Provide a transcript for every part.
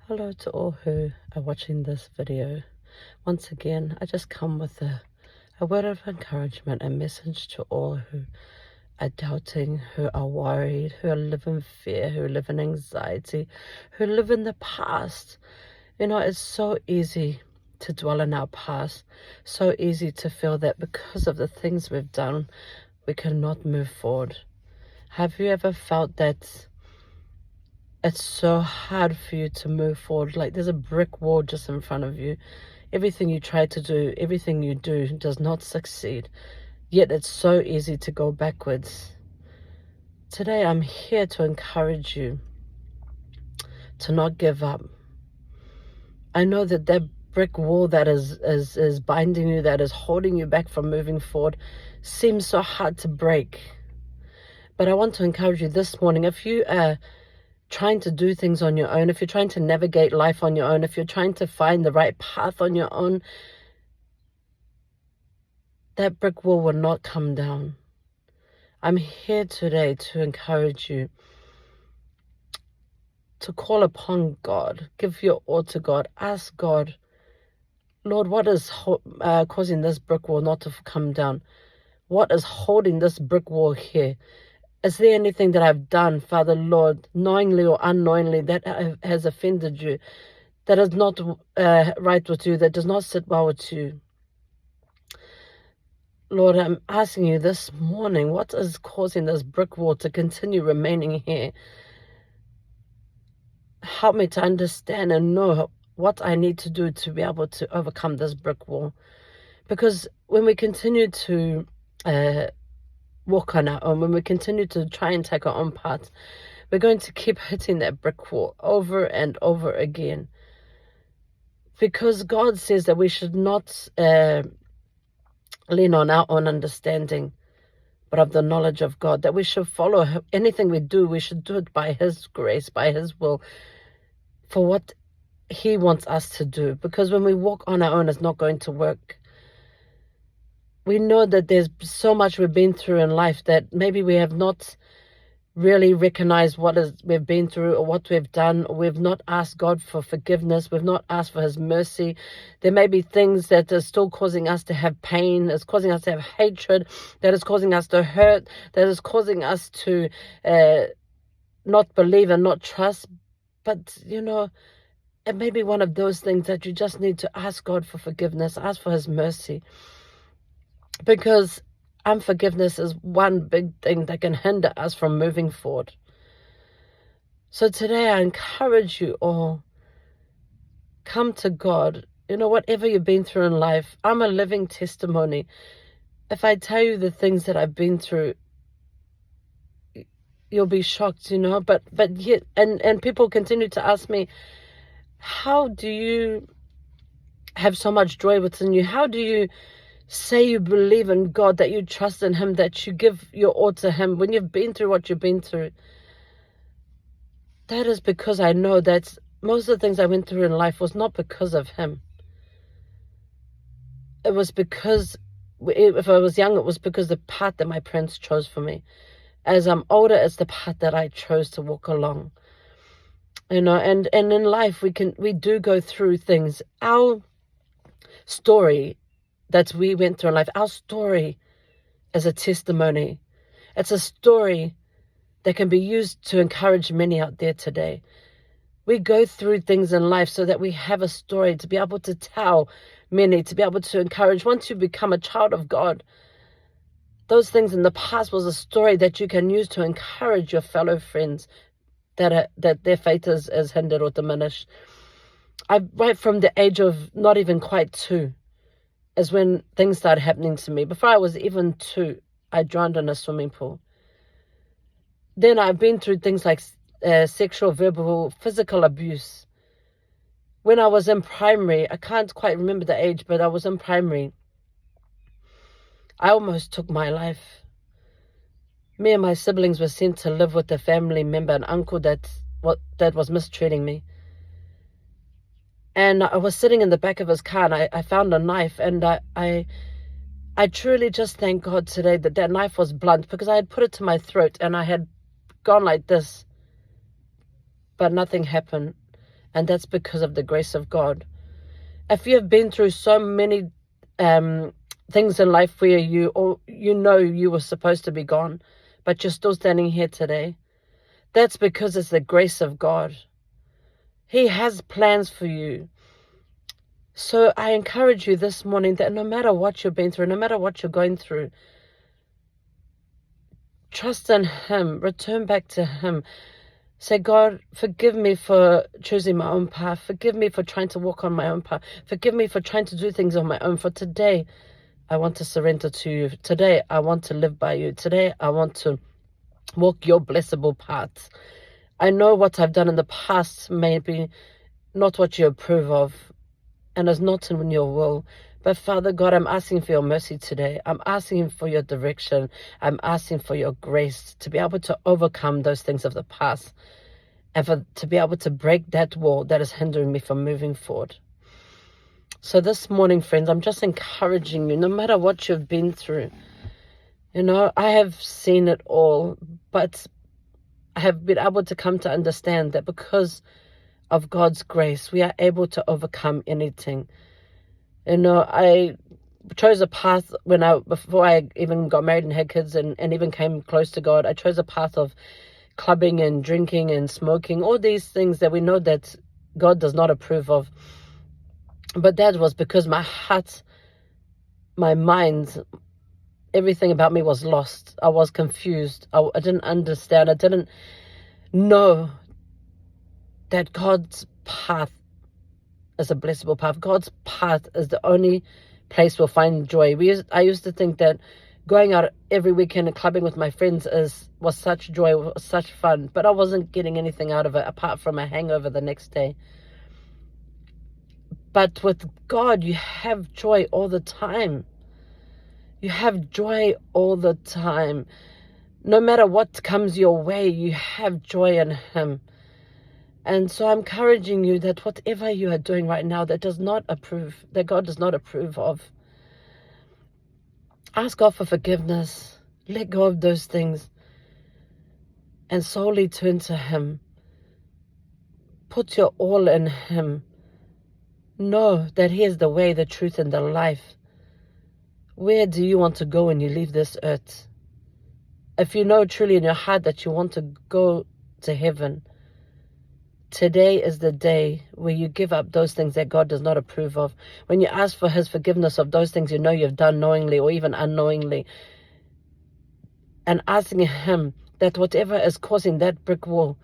Hello to all who are watching this video. Once again, I just come with a word of encouragement, a message to all who are doubting, who are worried, who live in fear, who live in anxiety, who live in the past. You know, it's so easy to dwell in our past, so easy to feel that because of the things we've done, we cannot move forward. Have you ever felt that it's so hard for you to move forward? Like there's a brick wall just in front of you. Everything you try to do, everything you do does not succeed. Yet it's so easy to go backwards. Today I'm here to encourage you to not give up. I know that that brick wall that is binding you, that is holding you back from moving forward, seems so hard to break. But I want to encourage you this morning, if you are trying to do things on your own, if you're trying to navigate life on your own, if you're trying to find the right path on your own, that brick wall will not come down. I'm here today to encourage you to call upon God, give your all to God, ask God, Lord, what is causing this brick wall not to come down? What is holding this brick wall here? Is there anything that I've done, Father, Lord, knowingly or unknowingly, that has offended you, that is not right with you, that does not sit well with you? Lord, I'm asking you this morning, what is causing this brick wall to continue remaining here? Help me to understand and know what I need to do to be able to overcome this brick wall. Because when we continue to walk on our own, when we continue to try and take our own path, we're going to keep hitting that brick wall over and over again. Because God says that we should not lean on our own understanding, but of the knowledge of God, that we should follow anything we do, we should do it by His grace, by His will, for what He wants us to do. Because when we walk on our own, it's not going to work. We know that there's so much we've been through in life that maybe we have not really recognized we've been through or what we've done. We've not asked God for forgiveness. We've not asked for His mercy. There may be things that are still causing us to have pain, is causing us to have hatred, that is causing us to hurt, that is causing us to not believe and not trust. But, you know, it may be one of those things that you just need to ask God for forgiveness, ask for His mercy. Because unforgiveness is one big thing that can hinder us from moving forward. So today I encourage you all, come to God. You know, whatever you've been through in life, I'm a living testimony. If I tell you the things that I've been through, you'll be shocked, you know. But yet, and people continue to ask me, how do you have so much joy within you? How do you say you believe in God, that you trust in Him, that you give your all to Him when you've been through what you've been through? That is because I know that most of the things I went through in life was not because of Him. It was because, if I was young, it was because the path that my parents chose for me. As I'm older, it's the path that I chose to walk along. You know, and in life we do go through things. Our story that we went through in life, our story is a testimony. It's a story that can be used to encourage many out there today. We go through things in life so that we have a story to be able to tell many, to be able to encourage. Once you become a child of God, those things in the past was a story that you can use to encourage your fellow friends that their faith is hindered or diminished. Right from the age of not even quite 2, is when things started happening to me. Before I was even 2, I drowned in a swimming pool. Then I've been through things like sexual, verbal, physical abuse. When I was in primary, I can't quite remember the age, but I was in primary, I almost took my life. Me and my siblings were sent to live with a family member, an uncle that was mistreating me. And I was sitting in the back of his car, and I found a knife, and I truly just thank God today that knife was blunt, because I had put it to my throat and I had gone like this, but nothing happened. And that's because of the grace of God. If you have been through so many things in life where you know you were supposed to be gone, but you're still standing here today, that's because it's the grace of God. He has plans for you. So I encourage you this morning that no matter what you've been through, no matter what you're going through, trust in Him, return back to Him. Say, God, forgive me for choosing my own path. Forgive me for trying to walk on my own path. Forgive me for trying to do things on my own. For today, I want to surrender to you. Today, I want to live by you. Today, I want to walk your blessable paths. I know what I've done in the past may be not what you approve of, and is not in your will. But Father God, I'm asking for your mercy today. I'm asking for your direction. I'm asking for your grace to be able to overcome those things of the past, and to be able to break that wall that is hindering me from moving forward. So this morning, friends, I'm just encouraging you, no matter what you've been through. I have seen it all, but I have been able to come to understand that because of God's grace, we are able to overcome anything. I chose a path before I even got married and had kids and even came close to God. I chose a path of clubbing and drinking and smoking, all these things that we know that God does not approve of. But that was because my heart, my mind, everything about me was lost. I was confused. I didn't understand. I didn't know that God's path is a blessable path. God's path is the only place we'll find joy. I used to think that going out every weekend and clubbing with my friends was such joy, was such fun, but I wasn't getting anything out of it apart from a hangover the next day. But with God, you have joy all the time. You have joy all the time. No matter what comes your way, you have joy in Him. And so I'm encouraging you that whatever you are doing right now that God does not approve of, ask God for forgiveness. Let go of those things and solely turn to Him. Put your all in Him. Know that He is the way, the truth, and the life. Where do you want to go when you leave this earth? If you know truly in your heart that you want to go to heaven, today is the day where you give up those things that God does not approve of. When you ask for His forgiveness of those things you know you've done knowingly or even unknowingly, and asking Him that whatever is causing that brick wall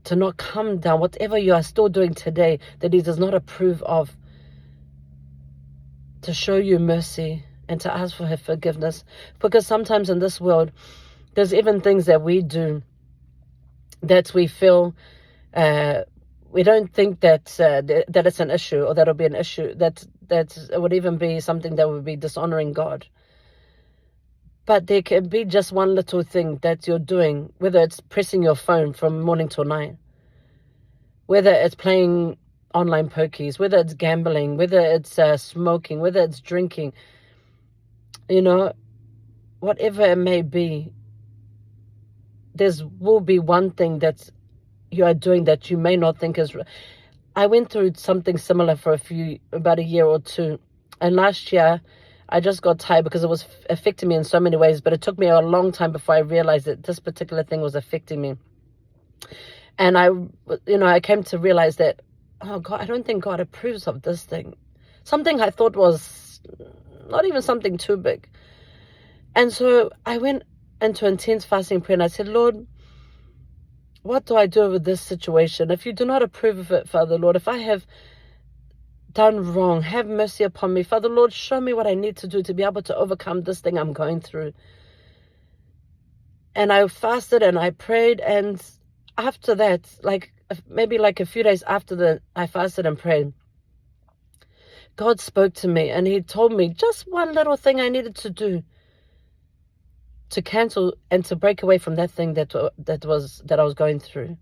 to not come down, whatever you are still doing today that He does not approve of, to show you mercy and to ask for His forgiveness. Because sometimes in this world, there's even things that we do that we feel we don't think that it's an issue, or that'll be an issue, that it would even be something that would be dishonoring God. But there can be just one little thing that you're doing, whether it's pressing your phone from morning till night, whether it's playing online pokies, whether it's gambling, whether it's smoking, whether it's drinking, whatever it may be, there will be one thing that you are doing that you may not think is. I went through something similar for about a year or two, and last year I just got tired because it was affecting me in so many ways, but it took me a long time before I realized that this particular thing was affecting me. And I came to realize that, oh God, I don't think God approves of this thing. Something I thought was not even something too big. And so I went into intense fasting prayer and I said, Lord, what do I do with this situation? If you do not approve of it, Father Lord, if I have done wrong, have mercy upon me. Father Lord, show me what I need to do to be able to overcome this thing I'm going through. And I fasted and I prayed, and after that, maybe a few days after that, I fasted and prayed, God spoke to me and He told me just one little thing I needed to do to cancel and to break away from that thing that I was going through,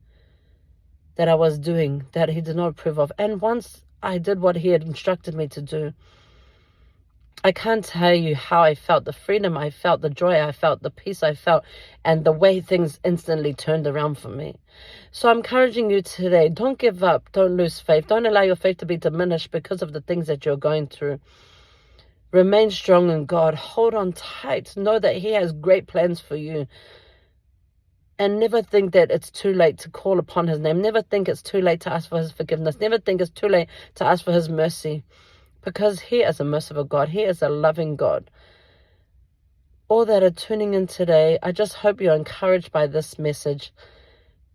that I was doing, that He did not approve of. And once I did what He had instructed me to do, I can't tell you how I felt, the freedom I felt, the joy I felt, the peace I felt, and the way things instantly turned around for me. So I'm encouraging you today, don't give up, don't lose faith, don't allow your faith to be diminished because of the things that you're going through. Remain strong in God, hold on tight, know that He has great plans for you. And never think that it's too late to call upon His name. Never think it's too late to ask for His forgiveness. Never think it's too late to ask for His mercy. Because He is a merciful God. He is a loving God. All that are tuning in today, I just hope you're encouraged by this message.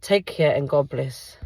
Take care and God bless.